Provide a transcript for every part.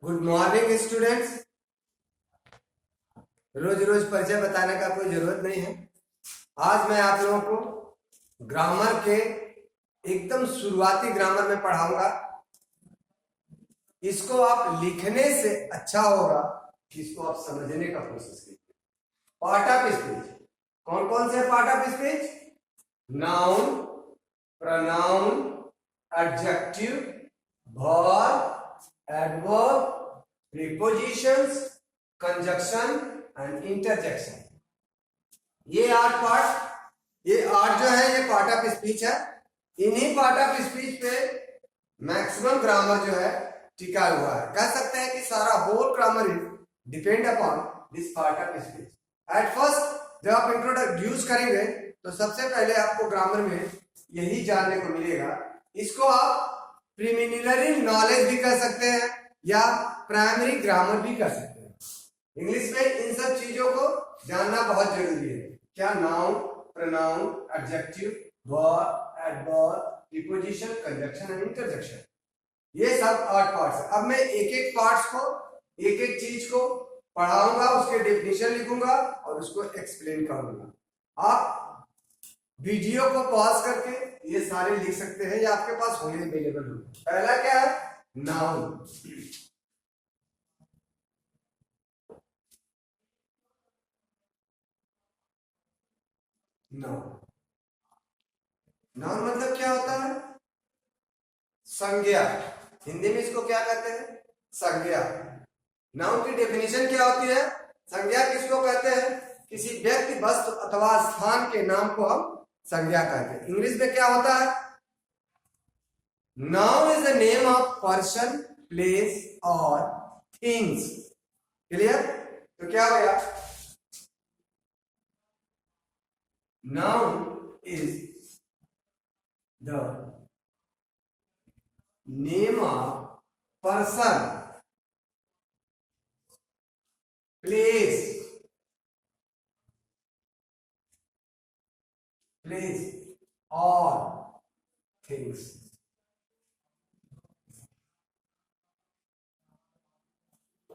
Good morning students. रोज रोज परिचय बताने का कोई जरूरत नहीं है। आज मैं आप लोगों को ग्रामर के एकदम शुरुआती ग्रामर में पढ़ाऊंगा। इसको आप लिखने से अच्छा होगा कि इसको आप समझने का कोशिश कीजिए। पार्ट ऑफ स्पीच कौन कौन से part of speech? Noun, pronoun, adjective, verb, adverb, prepositions, conjunction and interjection. ये आठ जो है ये पार्ट ऑफ स्पीच है। इन्हीं पार्ट ऑफ स्पीच पे मैक्सिमम ग्रामर जो है टिका हुआ है। कह सकते हैं कि सारा whole grammar is depend upon this part of speech. At first जब आप इंट्रोड्यूस करेंगे तो सबसे पहले आपको ग्रामर में यही जानने को मिलेगा। इसको आप प्रीलिमिनरी नॉलेज भी कर सकते हैं या प्राइमरी ग्रामर भी कर सकते हैं। इंग्लिश में इन सब चीजों को जानना बहुत जरूरी है। क्या? Noun, pronoun, adjective, verb, adverb, preposition, conjunction and interjection. ये सब 8 पार्ट्स है। अब मैं एक एक पार्ट्स को, एक एक चीज को पढ़ाऊंगा, उसके डेफिनेशन लिखूंगा और उसको एक्सप्लेन करूंगा। आप वीडियो को पॉज करके ये सारे लिख सकते हैं या आपके पास होंगे, अवेलेबल होंगे। पहला क्या है? नाउन। नाउन नाउन मतलब क्या होता है? संज्ञा। हिंदी में इसको क्या कहते हैं? संज्ञा। नाउन की डेफिनेशन क्या होती है? संज्ञा किसको कहते हैं? किसी व्यक्ति, वस्तु अथवा स्थान के नाम को हम संज्ञा कहते हैं। इंग्लिश में क्या होता है? Noun is the name of person, place और थिंग्स। क्लियर? तो क्या हो गया? Noun is the name of person, place or things।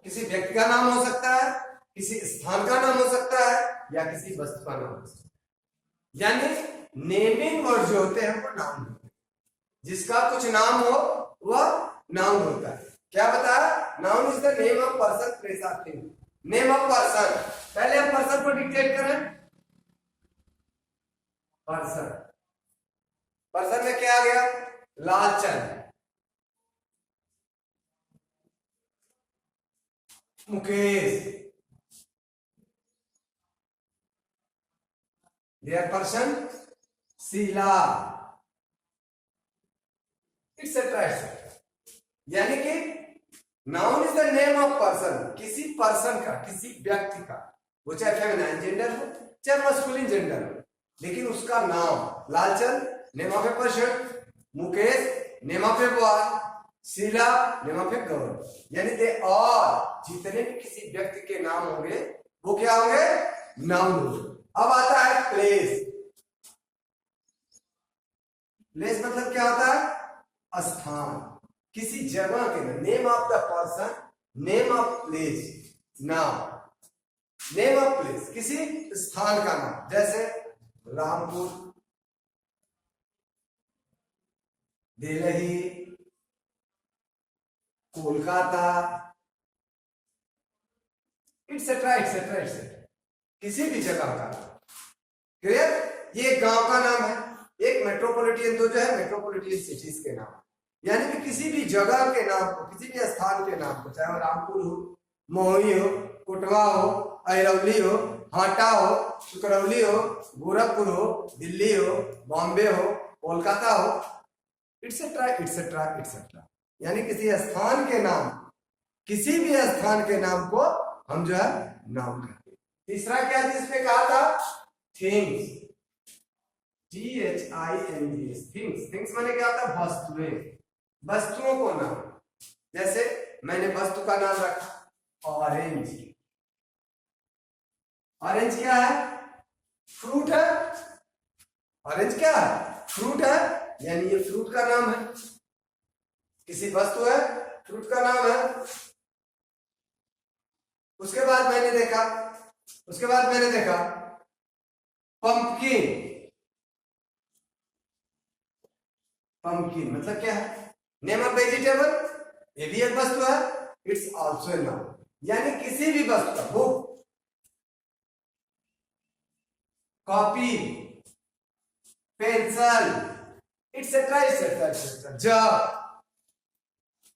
किसी व्यक्ति का नाम हो सकता है, किसी स्थान का नाम हो सकता है या किसी वस्तु का नाम हो सकता है। यानी नेमिंग वर्ड जो होते हैं वो नाउन होते हैं। जिसका कुछ नाम हो वह नाउन होता है। क्या बताया? Noun is the name of person, place और थिंग। नेम ऑफ पर्सन, पहले हम पर्सन को डिक्टेट करें। पर्सन, पर्सन में क्या आ गया? Lalchand, Mukesh. There person Sheela, etcetera etcetera. यानी कि noun is the name of person, किसी पर्सन का, किसी व्यक्ति का, वो चाहे फेमिनाइन जेंडर हो चाहे मस्कुलिन जेंडर हो, लेकिन उसका नाम। Lalchand name of a person, Mukesh name of a boy, Sheela name of a girl. यानी दे और जितने भी किसी व्यक्ति के नाम होंगे वो क्या होंगे? नाउन होंगे। अब आता है प्लेस। प्लेस मतलब क्या होता है? स्थान, किसी जगह के नाम। Name of the person, name of place. नाम, नेम ऑफ प्लेस, किसी स्थान का नाम। जैसे Rampur, Delhi, Kolkata, etcetera etcetera etcetera. किसी भी जगह का। क्लियर? ये गांव का नाम है। एक मेट्रोपॉलिटन तो जो है मेट्रोपॉलिटन सिटीज के नाम। यानी कि किसी भी जगह के नाम को, किसी भी स्थान के नाम को, चाहे वो रामपुर हो, मोही हो, कोटवा हो, अरवली हो, हाटा हो, सुकरौली हो, गोरखपुर हो, दिल्ली हो, बॉम्बे हो, कोलकाता हो, एक्सेट्रा एक्सेट्रा एक्सेट्रा। यानी किसी स्थान के नाम, किसी भी स्थान के नाम को हम जो है नाउन कहते हैं। तीसरा क्या जिसमें कहा था? Things, THINGS, things. थिंग्स माने क्या होता है? वस्तुएं, वस्तुओं को नाम। जैसे मैंने वस्तु का नाम रखा ऑरेंज। ऑरेंज क्या है? फ्रूट है। ऑरेंज क्या है? फ्रूट है, यानी ये फ्रूट का नाम है। किसी वस्तु है, फ्रूट का नाम है। उसके बाद मैंने देखा पंपकिन। पंपकिन मतलब क्या है? नेम ऑफ वेजिटेबल, ये भी एक वस्तु है। इट्स ऑल्सो ए नाउन, यानी किसी भी वस्तु का, book, copy, pencil, et cetera et cetera et cetera,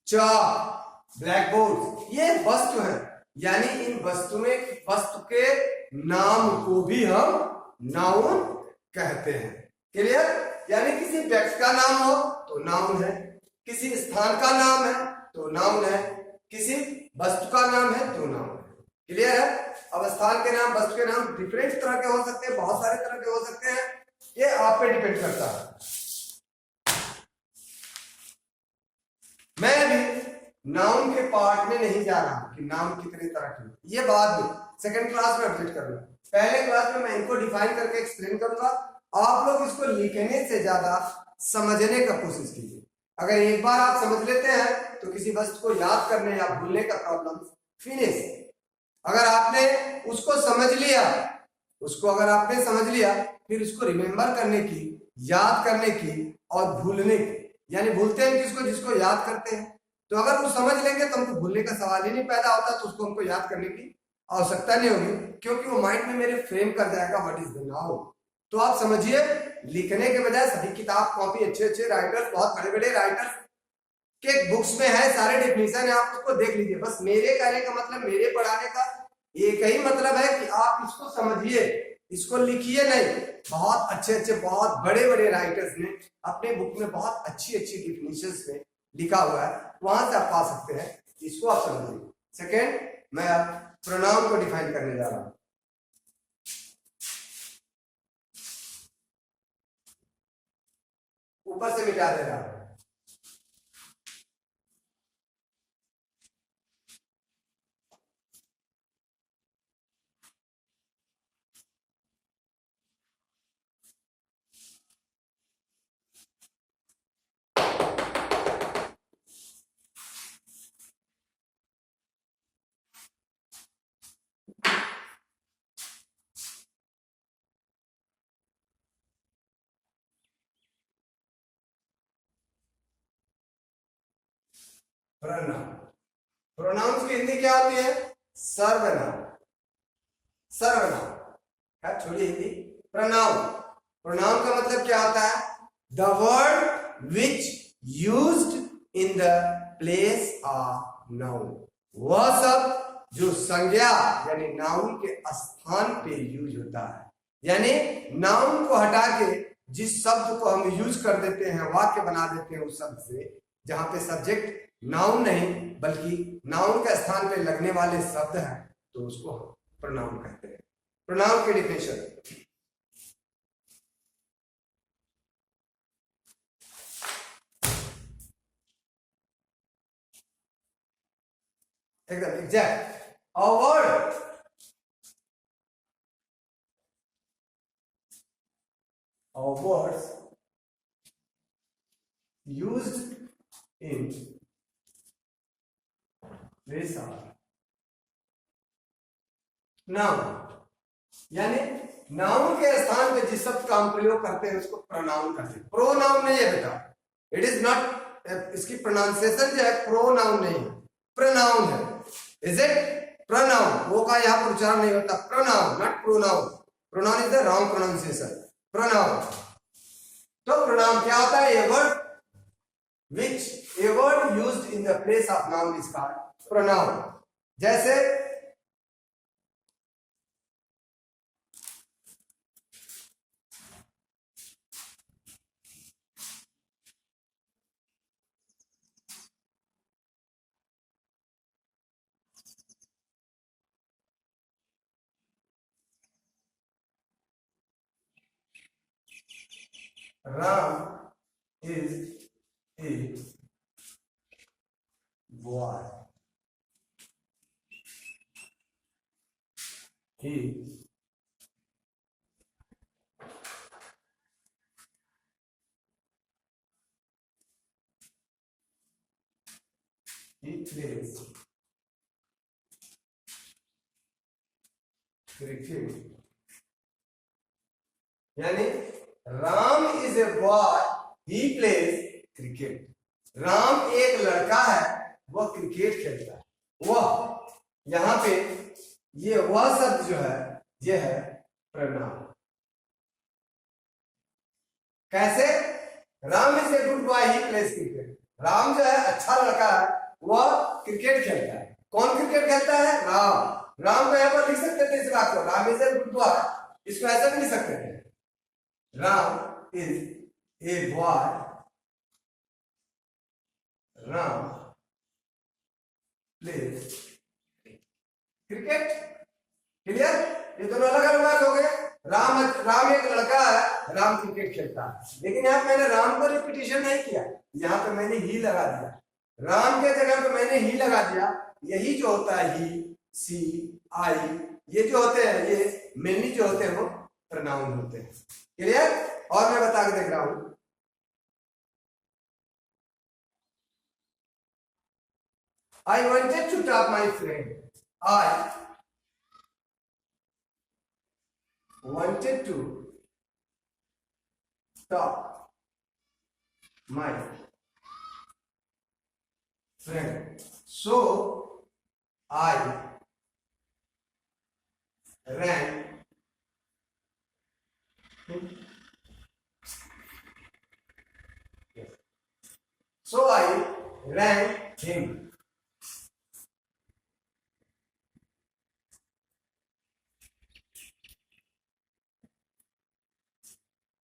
chalk, black board, ये वस्तु है। यानी इन वस्तु के नाम को भी हम नाउन कहते हैं। क्लियर? यानी किसी व्यक्ति का नाम हो तो नाउन है, किसी स्थान का नाम है तो नाउन है, किसी वस्तु का नाम है तो नाउन है। क्लियर है? अब स्थान के नाम, वस्तु के नाम डिफरेंट तरह के हो सकते हैं, बहुत सारे तरह के हो सकते हैं, ये आप पे डिपेंड करता है। मैं भी नाउन के पार्ट में नहीं जा रहा कि नाउन कितने तरह के, ये बाद में सेकंड क्लास में अपडेट करूंगा। पहले क्लास में मैं इनको डिफाइन करके एक्सप्लेन करूंगा। आप लोग इसको लिखने से ज्यादा समझने का कोशिश कीजिए। अगर एक बार आप समझ लेते हैं तो किसी वस्तु को याद करने या भूलने का प्रॉब्लम फिनिश। अगर आपने उसको समझ लिया, फिर उसको रिमेंबर करने की, याद करने की और भूलने की, यानी भूलते हैं किसको? जिसको याद करते हैं। तो अगर वो समझ लेंगे तो हमको भूलने का सवाल ही नहीं पैदा होता, तो उसको हमको याद करने की आवश्यकता नहीं होगी, क्योंकि वो माइंड में मेरे फ्रेम कर जाएगा व्हाट इज द नाउन। तो आप समझिए, लिखने के बजाय सभी किताब कॉपी, अच्छे राइटर्स, बहुत बड़े राइटर्स के बुक्स में है, सारे डेफिनेशन है, आप उसको देख लीजिए। बस मेरे कहने का मतलब, मेरे पढ़ाने का एक ही मतलब है कि आप इसको समझिए, इसको लिखिए नहीं। बहुत अच्छे बहुत बड़े राइटर्स ने अपने बुक में बहुत अच्छी डेफिनेशंस में लिखा हुआ है, वहां से आप पा सकते हैं, इसको आप समझिए। सेकेंड, मैं अब प्रोनाउन को डिफाइन करने जा रहा हूं। ऊपर से मिटा दे रहा हूं। प्रोनाउंस की हिंदी क्या होती है? सर्वनाम। छोड़िए हिंदी, प्रोनाउन। प्रोनाउन का मतलब क्या होता है? The word which used in the place of noun, वह शब्द जो संज्ञा यानी नाउन के स्थान पे यूज होता है। यानी नाउन को हटा के जिस शब्द को हम यूज कर देते हैं, वाक्य बना देते हैं उस शब्द से, जहां पे सब्जेक्ट नाउन नहीं बल्कि नाउन के स्थान पे लगने वाले शब्द हैं, तो उसको हम प्रोनाउन कहते हैं। प्रोनाउन की डिफिनेशन, एकदम exact. A word of words used in place of noun, यानी नाउन के स्थान पे जिस शब्द का हम प्रयोग करते हैं उसको प्रोनाउन कहते हैं। प्रोनाउन नहीं है बेटा, इट इज नॉट, इसकी प्रोनाउंसिएशन जो है प्रोनाउन नहीं है, प्रोनाउन है। Is it? प्रोनाउन, वो का यहाँ पर उच्चारण नहीं होता, pronoun not pronoun. Pronoun is the wrong pronunciation, pronoun. तो प्रोनाउन क्या होता है? A word which a word used in the place of noun is called pronoun। जैसे Ram is a boy, he plays cricket, यानी Ram is a boy, he plays cricket. Ram एक लड़का है, वह क्रिकेट खेलता है। वह, यहां पे ये वह शब्द जो है ये है प्रनाउन। कैसे? Ram is a good boy, he plays cricket. Ram जो है अच्छा लड़का है, वह क्रिकेट खेलता है। कौन क्रिकेट खेलता है? राम। राम को यहां पर लिख सकते थे इस बात को, Ram is a good boy, इसको ऐसा भी लिख सकते थे, Ram is a boy, Ram pledge cricket. Clear? ये दोनों अलग अलग बात हो गए। राम एक लड़का है, राम क्रिकेट खेलता है। लेकिन यहाँ पे मैंने राम को रिपीटिशन नहीं किया, यहाँ पे मैंने ही लगा दिया। राम के जगह पे मैंने ही लगा दिया। यही जो होता है ही, सी, आई, ये जो होते हैं ये मेनली जो होते हैं वो प्रोनाउन होते हैं। क्लियर? और मैं बता के देख रहा हूं, I wanted to talk my friend. I wanted to talk my friend. So I ran him. Yes. So I ran him.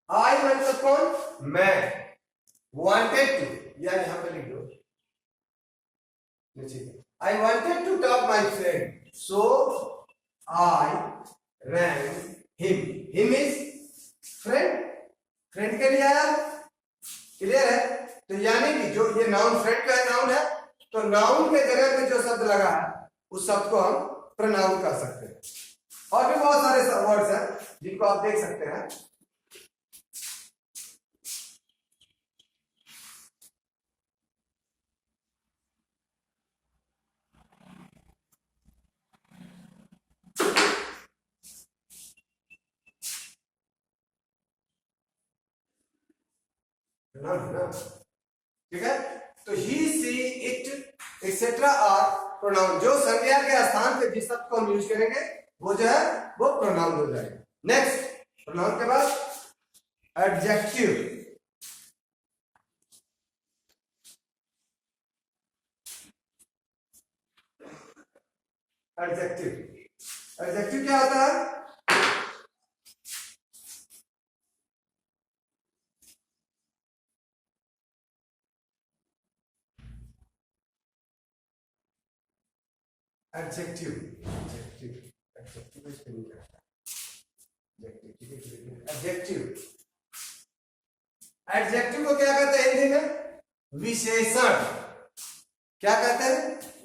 आई मतलब कौन? मैं। वांटेड टू, यानी यहां पे लिख दो, I wanted to talk my friend, so I ran him. Him is friend, friend के लिए आया। क्लियर है? तो यानी कि जो ये नाउन, फ्रेंड का नाउन है, तो नाउन के जगह पे जो शब्द लगा है उस शब्द को हम प्रोनाउन कर सकते हैं। और भी बहुत सारे वर्ड्स हैं जिनको आप देख सकते हैं। ठीक है? तो ही, सी, इट एक्सेट्रा आर प्रोनाउन। जो संज्ञा के स्थान पे जिस शब्द को हम यूज करेंगे वो जो है वो प्रोनाउन हो जाएगा। नेक्स्ट, प्रोनाउन के बाद एडजेक्टिव। एडजेक्टिव, एडजेक्टिव क्या होता है? एडजेक्टिव, एडजेक्टिव, एडजेक्टिव स्पेलिंग करता है। एडजेक्टिव, एडजेक्टिव को क्या कहते हैं हिंदी में? विशेषण। क्या कहते हैं?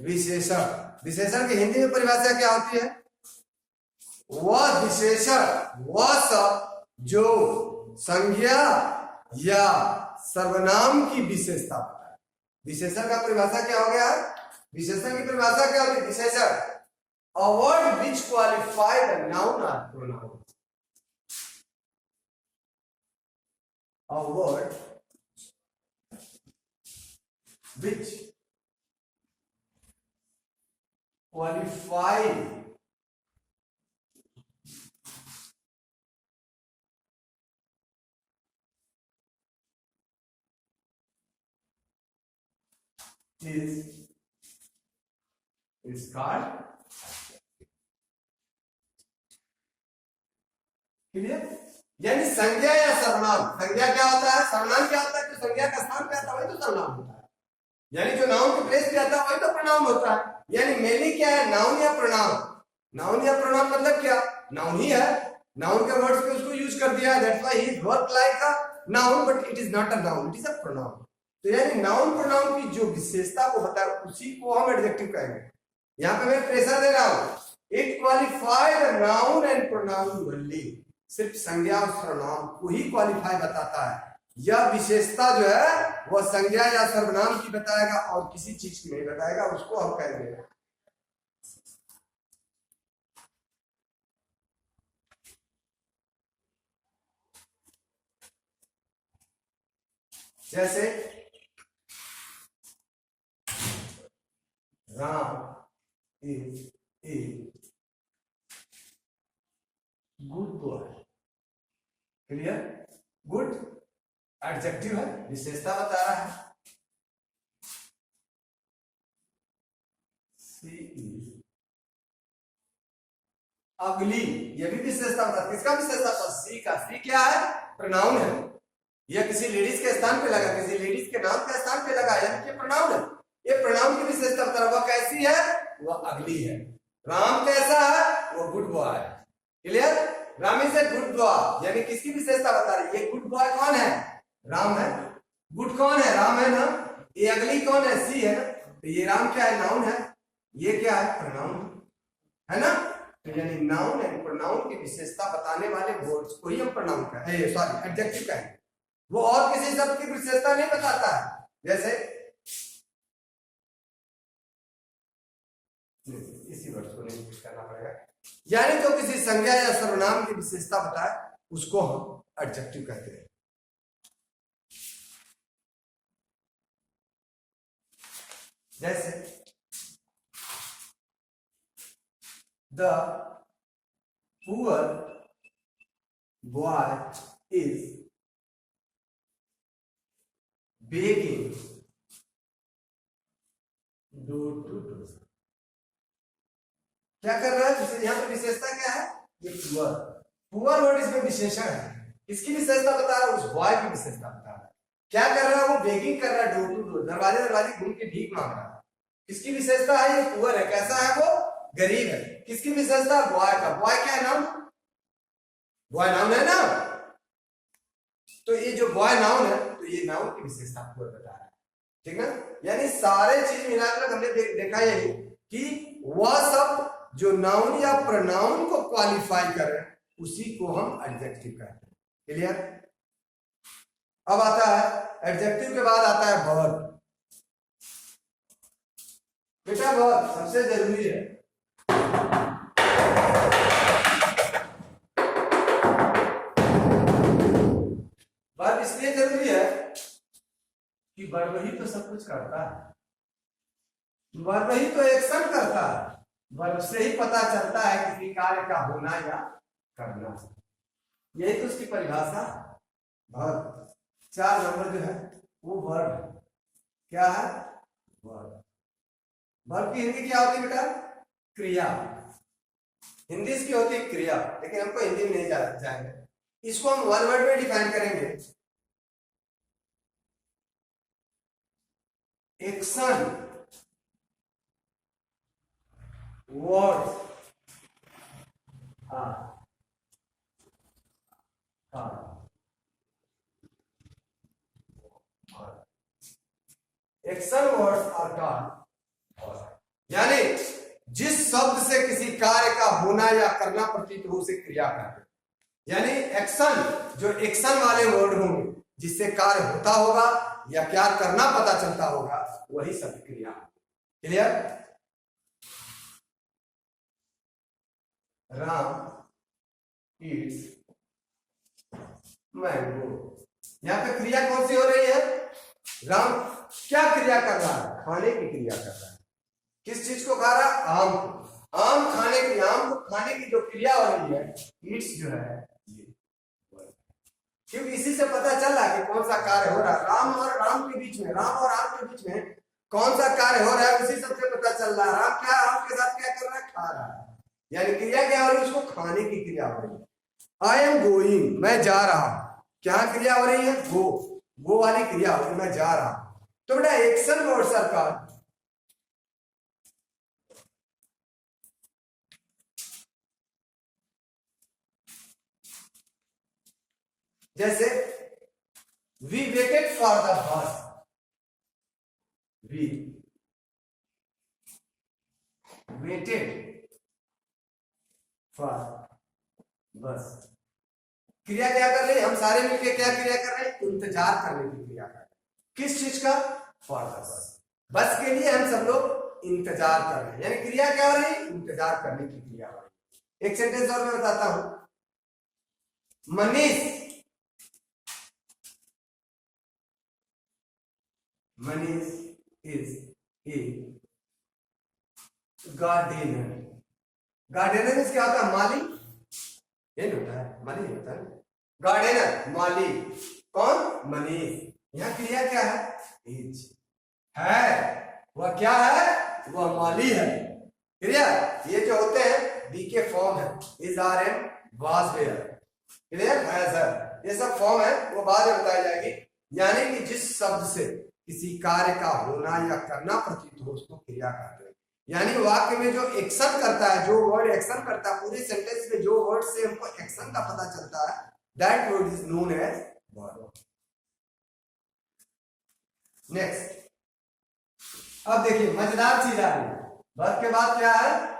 विशेषण। विशेषण की हिंदी में परिभाषा क्या होती है? वह विशेषण, वह शब्द जो संज्ञा या सर्वनाम की विशेषता होता है। विशेषण का परिभाषा क्या हो गया? विशेषण की परिभाषा क्या होती है? विशेषण, a word which qualify the noun or pronoun. A word which qualify is called। Clear? यानी संज्ञा या सर्वनाम। संज्ञा क्या होता है? सर्वनाम क्या होता है? जो संज्ञा का स्थान पे आता है वही तो सर्वनाम होता है। यानी जो नाउन के प्लेस पे आता है वही तो प्रोनाउन होता है। यानी मेनली क्या है? नाउन या प्रोनाउन। नाउन या प्रोनाउन मतलब क्या? नाउन ही है, नाउन के वर्ड्स पे उसको यूज कर दिया है, that's why he is work like a noun, but it is not a noun, it is a pronoun. तो यानी नाउन प्रोनाउन की जो विशेषता को बता है उसी को हम एडजेक्टिव कहेंगे। यहां पे मैं प्रेशर दे रहा हूं, it qualify the noun and pronoun only. सिर्फ संज्ञा और सर्वनाम को ही क्वालिफाई बताता है। यह विशेषता जो है वह संज्ञा या सर्वनाम की बताएगा और किसी चीज की नहीं बताएगा, उसको हम कहेंगे जैसे Ram is a good boy. Clear? Good adjective है, विशेषता बता रहा है। सी इज अगली, ये भी विशेषता बता। किसका विशेषता था? सी का। सी क्या है? प्रोनाउन है। यह किसी लेडीज के स्थान पे लगा, किसी लेडीज के नाम के स्थान पे लगा, यानी कि प्रोनाउन है। ये प्रोनाउन की विशेषता बता रहा है। वह कैसी है? वह अगली है। राम कैसा है? वो गुड बॉय है। Clear? Ram is a good boy, यानी किसकी विशेषता बता रही है? ये गुड बॉय कौन है? राम है। गुड कौन है? राम है ना। ये अगली कौन है? सी है ना। तो ये राम क्या है? नाउन है। ये क्या है? प्रोनाउन है ना। तो यानी नाउन एंड प्रोनाउन की विशेषता बताने वाले वर्ड्स को ही हम प्रोनाउन कहते हैं, सॉरी एडजेक्टिव कहते हैं। वो और किसी शब्द की विशेषता नहीं बताता है। जैसे इसी वर्ड को नहीं करना पड़ेगा। यानी तो किसी संज्ञा या सर्वनाम की विशेषता बताए उसको हम एडजेक्टिव कहते हैं। जैसे the poor boy is begging door to door। क्या कर रहा है? यहाँ पे विशेषता क्या है? ये पुअर। पुअर वर्ड इसमें विशेषण है। इसकी विशेषता बता रहा है, उस बॉय की विशेषता बता रहा है। क्या कर रहा है? वो बेगिंग कर रहा है, डोर टू डोर, दरवाजे दरवाजे घूम के भीख मांग रहा है। किसकी विशेषता है? ये पुअर है। कैसा है वो? गरीब है। किसकी विशेषता? बॉय का। बॉय क्या है? नाउन। बॉय नाउन है ना। तो ये जो बॉय नाउन है, तो ये नाउन की विशेषता पुअर बता रहा है। ठीक ना। यानी सारे चीज मिलाकर हमने देखा यही कि वह सब जो नाउन या प्रोनाउन को क्वालिफाई करे उसी को हम एडजेक्टिव कहते हैं। क्लियर? अब आता है एडजेक्टिव के बाद आता है वर्ब। बेटा वर्ब सबसे जरूरी है। वर्ब इसलिए जरूरी है कि वर्ब ही तो सब कुछ करता है। वर्ब ही तो एक्शन करता है। वर्ब से ही पता चलता है किसी कार्य का होना या करना। यही तो उसकी परिभाषा। वर्ब 4 नंबर जो है वो वर्ब क्या है? वर्ब। वर्ब की हिंदी क्या होती है बेटा? क्रिया। हिंदी इसकी होती है क्रिया, लेकिन हमको हिंदी में नहीं जाएंगे। इसको हम वन वर्ड में डिफाइन करेंगे। Action words action words are called, यानी जिस शब्द से किसी कार्य का होना या करना प्रतीत हो उसे क्रिया कहते हैं। यानी एक्शन, जो एक्शन वाले वर्ड होंगे जिससे कार्य होता होगा या क्या करना पता चलता होगा, वही सब क्रिया। क्लियर? Ram Yeats mango. यहां पे क्रिया कौन सी हो रही है? राम क्या क्रिया कर रहा है? खाने की क्रिया कर रहा है। किस चीज को खा रहा है? आम को। आम खाने की, आम को खाने की जो क्रिया हो रही है, ईट्स जो है, क्योंकि इसी से पता चल रहा है कि कौन सा कार्य हो रहा है। राम और राम के बीच में, राम और आम के बीच में कौन सा कार्य हो रहा है, उसी सबसे पता चल रहा है। राम क्या आम के साथ क्या कर रहा है? खा रहा है। यानी क्रिया क्या हो रही है? उसको खाने की क्रिया हो रही है। आई एम गोइंग, मैं जा रहा हूं। क्या क्रिया हो रही है? गो वाली क्रिया हो रही है, मैं जा रहा हूं। तो बेटा एक्शन वर्ड्स आर कॉल्ड, जैसे we waited for the bus. We waited for bus. क्रिया क्या कर रहे हैं? हम सारे मिलकर क्या क्रिया कर रहे हैं? इंतजार करने की क्रिया कर रहे हैं। किस चीज का? फॉर द बस। बस के लिए हम सब लोग इंतजार कर रहे हैं। यानी क्रिया क्या हो रही है? इंतजार करने की क्रिया हो रही है। एक सेंटेंस और मैं बताता हूं। Manish Manish is a gardener. Gardener means क्या होता है? माली। ये नहीं होता है, माली होता है। गार्डनर माली। कौन? मनीष। यहाँ क्रिया क्या है? इज है। वह क्या है? वह माली है। क्लियर? ये जो होते हैं बी के फॉर्म है, is are am was were. Clear? है सर, ये सब फॉर्म है, वो बाद में बताई जाएगी। यानी कि जिस शब्द से किसी कार्य का होना या करना प्रतीत हो उसको क्रिया कहते हैं। यानी वाक्य में जो एक्शन करता है, जो वर्ड एक्शन करता है, पूरे सेंटेंस में जो वर्ड से हमको एक्शन का पता चलता है, that word is known as verb. Next, अब देखिए मजेदार चीज आ रही है। वर्ब के बाद क्या है?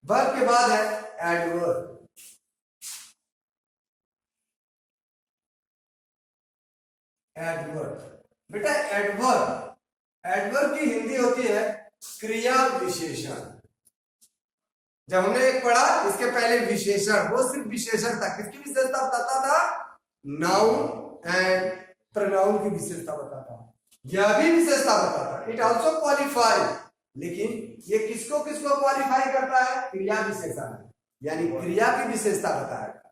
वर्ब के बाद है एडवर्ब। एडवर्ब बेटा, एडवर्ब की हिंदी होती है क्रिया विशेषण। जब हमने एक पढ़ा इसके पहले विशेषण, वो सिर्फ विशेषण था। किसकी विशेषता बताता था? नाउन एंड प्रोनाउन की विशेषता बताता। यह भी विशेषता बताता। It also qualify. लेकिन ये किसको किसको क्वालिफाई करता है? क्रिया विशेषण, यानी क्रिया की विशेषता बताएगा।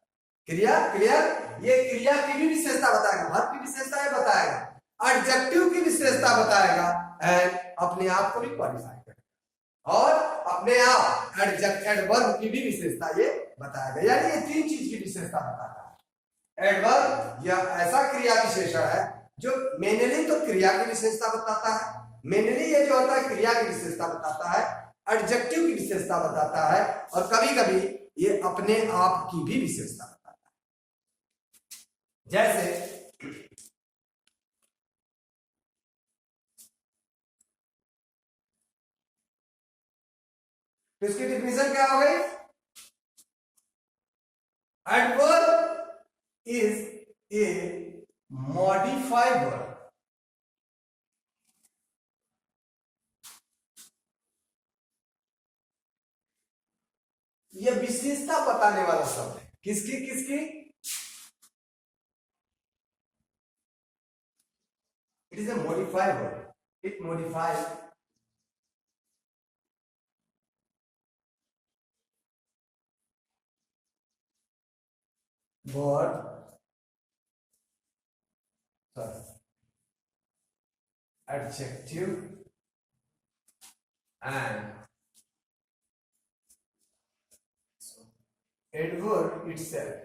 क्रिया, क्लियर? ये क्रिया की भी विशेषता बताएगा, वर्ब की विशेषताएं बताएगा, एडजेक्टिव की विशेषता बताएगा एंड अपने आप को भी क्वालिफाई करेगा, और अपने आप एडवर्ब की भी विशेषता ये बताएगा। यानी ये तीन चीज की विशेषता बताता है। एडवर्ब यह ऐसा क्रिया विशेषण है जो मेनली तो क्रिया की विशेषता बताता है। मेनली ये जो होता है क्रिया की विशेषता बताता है, एडजेक्टिव की विशेषता बताता है, और कभी कभी ये अपने आप की भी विशेषता बताता है। जैसे तो इसकी डिफिनेशन क्या हो गई? Adverb is a modified verb. यह विशेषता बताने वाला शब्द है। किसकी किसकी? It is a modified verb. It modified verb, adjective and adverb itself।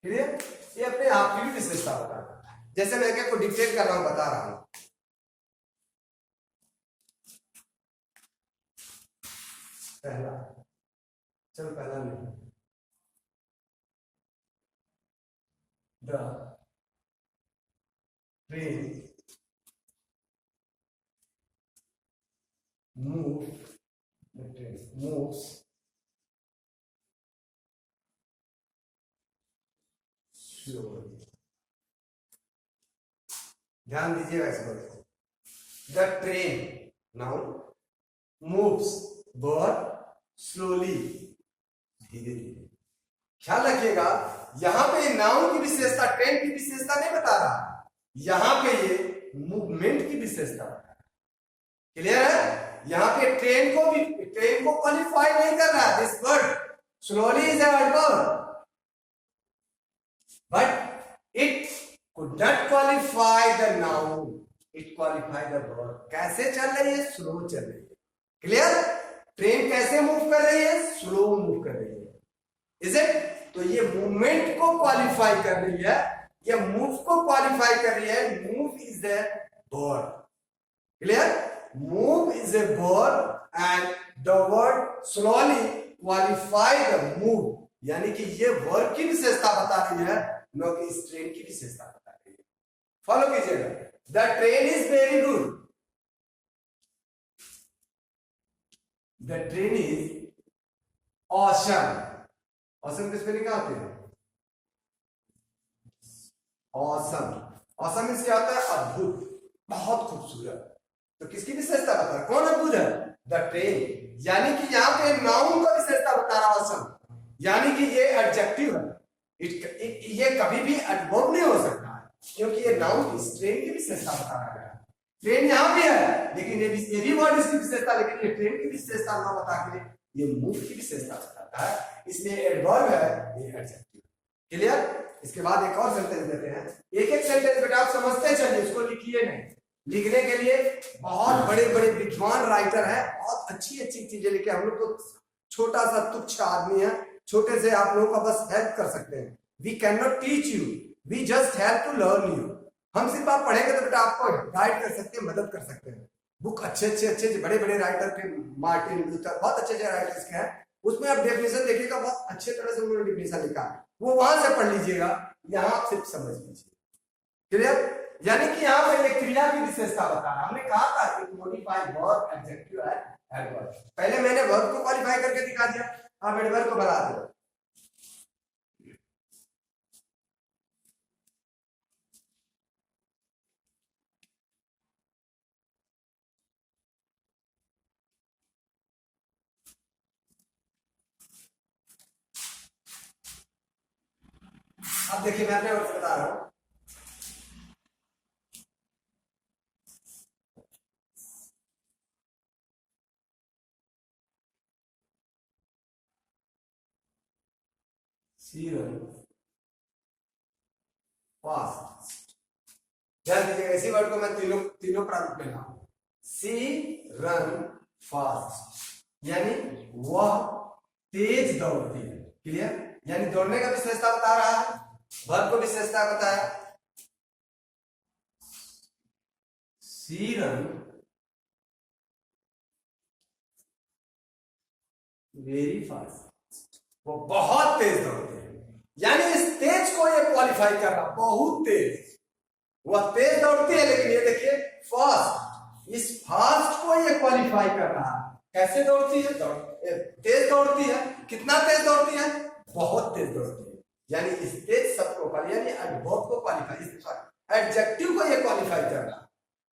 Clear? ये अपने आप की भी विशेषता बताता है। जैसे मैं क्या को डिक्टेट कर रहा हूं, बता रहा हूं। पहला, चलो पहला नहीं, the train moves slowly। ध्यान दीजिएगा इस बात को। The train now moves verb slowly, धीरे धीरे। ख्याल रखिएगा, यहां पे नाउन की विशेषता, ट्रेन की विशेषता नहीं बता रहा, यहां पे ये मूवमेंट की विशेषता बता रहा। क्लियर है? यहां पे ट्रेन को क्वालिफाई नहीं कर रहा। This word slowly is a verb, but it could not qualify the noun, it qualify the verb. कैसे चल रही है? स्लो चल रही है। क्लियर? ट्रेन कैसे मूव कर रही है? स्लो मूव कर रही है। Is it? तो ये मूवमेंट को क्वालिफाई कर रही है, ये मूव को क्वालिफाई कर रही है। Move is a verb. Clear? Move is a verb and the word slowly qualify the move, यानी कि ये वर्ब की विशेषता बता रही है, न कि इस ट्रेन की विशेषता बता रही है। फॉलो कीजिएगा। The train is very good. The train is awesome. Awesome किस पे लिखा होते हैं? ऑसम। ऑसम मींस क्या होता है? अद्भुत, बहुत खूबसूरत। तो किसकी विशेषता बता रहा है? कौन अद्भुत है? The train. यानी कि यहाँ पे नाउन का विशेषता बता रहा है यानी कि ये एडजेक्टिव है, ये कभी भी एडवर्ब नहीं हो सकता है, क्योंकि ये नाउन की ट्रेन की विशेषता बता रहा है। ट्रेन यहाँ भी है, लेकिन ये भी वर्ड इसकी विशेषता, लेकिन ये ट्रेन की विशेषता ना बता के ये मूव की विशेषता बताता है, इसलिए एडवर्ब है, ये एडजेक्टिव। क्लियर? इसके बाद एक और सेंटेंस देते हैं। एक एक सेंटेंस बेटा आप समझते चलिए, उसको लिखिए नहीं। लिखने के लिए बहुत बड़े बड़े विद्वान राइटर है, बहुत अच्छी अच्छी चीजें लिखे। हम लोग तो छोटा सा तुच्छ आदमी है, छोटे से आप लोगों का बस हेल्प कर सकते हैं। We can not teach you, we just help to learn you. हम सिर्फ आप पढ़ेंगे तो बेटा आपको गाइड कर सकते हैं, मदद कर सकते हैं। बुक अच्छे बड़े बड़े राइटर के, मार्टिन लूथर, बहुत अच्छे राइटर्स के हैं, उसमें आप डेफिनेशन देखिएगा, बहुत अच्छे तरह से उन्होंने डेफिनेशन लिखा है, वो वहां से पढ़ लीजिएगा, यहाँ आप सिर्फ समझ लीजिए। क्लियर? यानी कि यहाँ पे एक क्रिया की विशेषता बता रहा। हमने कहा था कि मॉडिफाइड वर्ब एडजेक्टिव है एडवर्ब। पहले मैंने वर्ब को क्वालिफाई करके दिखा दिया, आप एडवर्ब को बता दो। अब देखिए मैं अपने वर्ड से बता रहा हूं। सी रन फास्ट। ध्यान दीजिएगा, इसी वर्ड को मैं तीनों प्रारूप में लाऊं। सी रन फास्ट, यानी वह तेज दौड़ती है। क्लियर? यानी दौड़ने का विशेषता बता रहा है, वर्ब को विशेषता बताया। सी रन वेरी फास्ट, वो बहुत तेज दौड़ते हैं। यानी इस तेज को ये क्वालिफाई कर रहा, बहुत तेज, वह तेज दौड़ती है। लेकिन ये देखिए फास्ट, इस फास्ट को ये क्वालिफाई कर रहा है। कैसे दौड़ती है? तेज दौड़ती है। कितना तेज दौड़ती है? बहुत तेज दौड़ती है। यानी इस तेज शब्द को, यानी एडवर्ब को क्वालिफाई, एडजेक्टिव को ये क्वालिफाई कर रहा,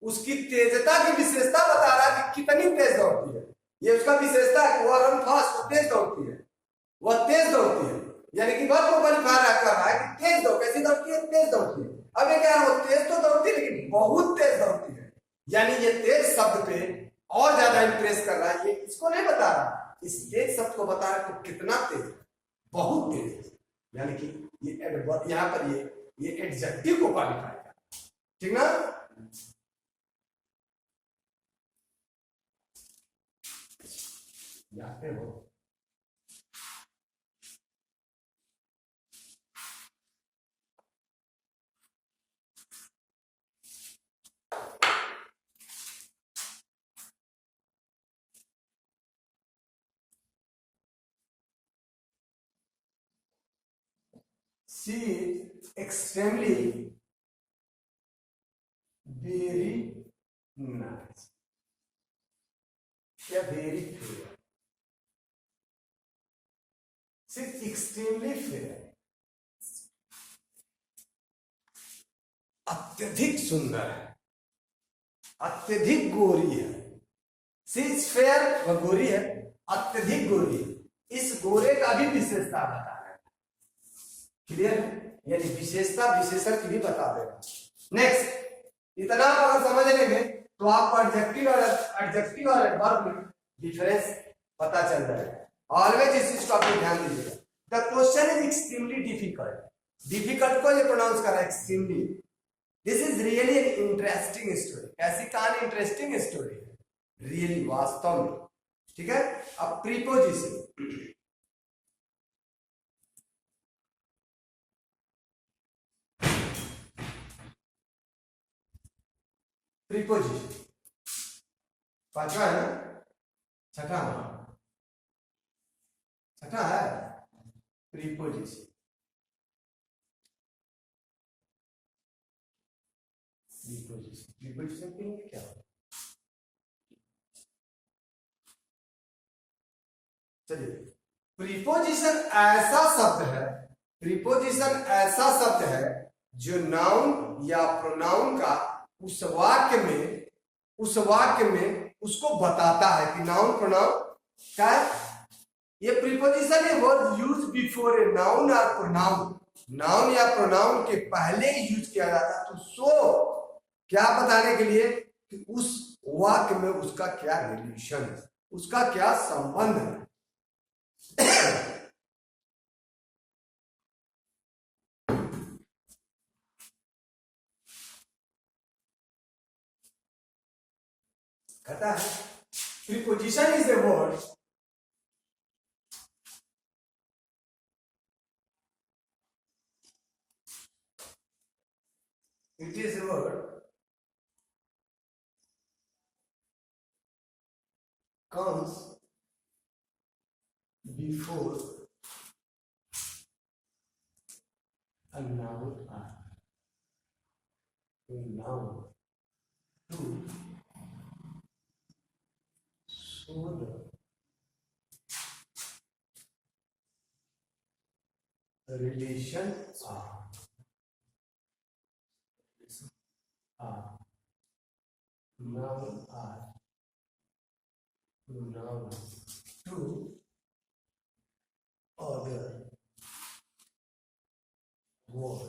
उसकी तेजता की विशेषता बता रहा है कि कितनी तेज दौड़ती है। ये उसका विशेषता है कि वह रन फास्ट, तेज दौड़ती है, वह तेज दौड़ती है। यानी कि वर्ब को क्वालिफाई कर रहा है कि तेज दौड़, कैसी दौड़ती है? तेज दौड़ती है। अब ये क्या है? वो तेज तो दौड़ती है, लेकिन बहुत तेज दौड़ती है। यानी ये तेज शब्द पे और ज्यादा इंप्रेस कर रहा है। ये इसको नहीं बता रहा, इस तेज शब्द को बता रहा है तो कितना तेज, बहुत तेज। यानी कि ये एडवर्ब, यहाँ पर ये एडजेक्टिव को क्वालिफाई कर रहा है। ठीक ना? जाते हो she is extremely very nice या very fair. she is extremely fair, अत्यधिक सुंदर है, अत्यधिक गोरी है। she is fair, वह गोरी है, अत्यधिक गोरी है। इस गोरे का भी विशेषता बता रहा है। क्लियर? यानी विशेषता विशेषण की भी बता देगा। नेक्स्ट, इतना अगर समझ लेंगे तो आपको एडजेक्टिव और एडवर्ब में डिफरेंस पता चल जाएगा। ऑलवेज इस चीज को आप ध्यान दीजिएगा। The question is extremely difficult, difficult को ये प्रोनाउंस कर रहा है extremely. This is really an interesting story. ऐसी कहानी इंटरेस्टिंग स्टोरी है, रियली, वास्तव में। ठीक है? अब प्रीपोजिशन, प्रीपोजिशन पांचवा है ना? छठा है प्रीपोजिशन। प्रीपोजिशन क्या होता है? चलिए, प्रीपोजिशन ऐसा शब्द है, प्रीपोजिशन ऐसा शब्द है जो नाउन या प्रोनाउन का उस वाक्य में उसको बताता है कि नाउन प्रोनाउन क्या है, ये प्रीपोजिशन है word use before a noun और प्रोनाउन, नाउन या प्रोनाउन के पहले यूज किया जाता तो सो क्या बताने के लिए कि उस वाक्य में उसका क्या रिलेशन है, उसका क्या संबंध है। कहता है preposition is a word it is a word comes before a noun or a noun to show the relation of noun or noun to other word.